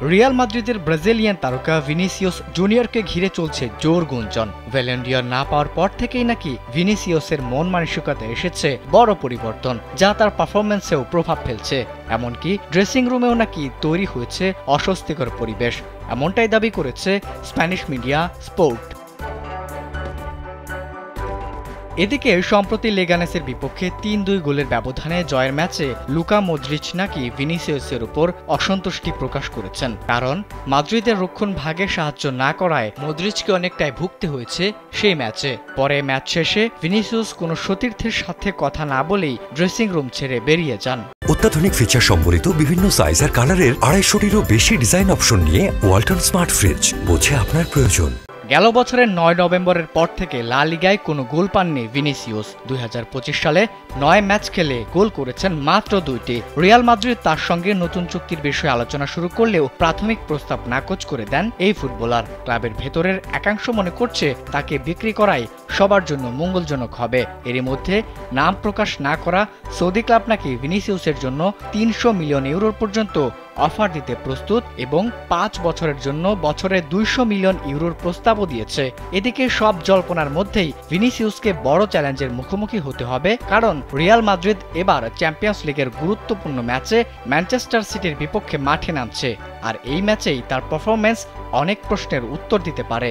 Real মাদ্রিদের Brazilian তারকা Vinicius জুনিয়রকে ঘিরে চলছে জোর গুঞ্জন। ব্যালন ডি'র না পাওয়ার পর থেকেই নাকি ভিনিসিয়াসের মন মানসিকতায় এসেছে বড় পরিবর্তন, যা তার পারফরম্যান্সেও প্রভাব ফেলছে। এমনকি ড্রেসিং রুমেও নাকি তৈরি হয়েছে অস্বস্তিকর পরিবেশ, এমনটাই দাবি করেছে স্প্যানিশ মিডিয়া স্পোর্ট। এদিকে সম্প্রতি লেগানেসের বিপক্ষে ৩-২ গোলের ব্যবধানে জয়ের ম্যাচে লুকা মদ্রিচ নাকি ভিনিসিয়াসের উপর অসন্তুষ্টি প্রকাশ করেছেন, কারণ মাদ্রিদের রক্ষণ ভাগে সাহায্য না করায় মদ্রিচকে অনেকটাই ভুগতে হয়েছে সেই ম্যাচে। পরে ম্যাচ শেষে ভিনিসিয়াস কোনো সতীর্থের সাথে কথা না বলেই ড্রেসিং রুম ছেড়ে বেরিয়ে যান। অত্যাধুনিক ফিচার সম্বলিত বিভিন্ন সাইজ আর কালারের ২৫০টিরও বেশি ডিজাইন অপশন নিয়ে ওয়ালটন স্মার্ট ফ্রিজ, বোঝে আপনার প্রয়োজন। গেল বছরের ৯ নভেম্বরের পর থেকে লা লিগায় কোনো গোল পাননি ভিনিসিয়াস। ২০২৫ সালে ৯ ম্যাচ খেলে গোল করেছেন মাত্র ২টি। রিয়াল মাদ্রিদ তার সঙ্গে নতুন চুক্তির বিষয়ে আলোচনা শুরু করলেও প্রাথমিক প্রস্তাব নাকচ করে দেন এই ফুটবলার। ক্লাবের ভেতরের একাংশ মনে করছে তাকে বিক্রি করাই সবার জন্য মঙ্গলজনক হবে। এরই মধ্যে নাম প্রকাশ না করা সৌদি ক্লাব নাকি ভিনিসিয়াসের জন্য ৩০০ মিলিয়ন ইউরো পর্যন্ত অফার দিতে প্রস্তুত এবং ৫ বছরের জন্য বছরে ২০০ মিলিয়ন ইউরোর প্রস্তাবও দিয়েছে। এদিকে সব জল্পনার মধ্যেই ভিনিসিয়াসকে বড় চ্যালেঞ্জের মুখোমুখি হতে হবে, কারণ রিয়াল মাদ্রিদ এবার চ্যাম্পিয়ন্স লিগের গুরুত্বপূর্ণ ম্যাচে ম্যানচেস্টার সিটির বিপক্ষে মাঠে নামছে, আর এই ম্যাচেই তার পারফরম্যান্স অনেক প্রশ্নের উত্তর দিতে পারে।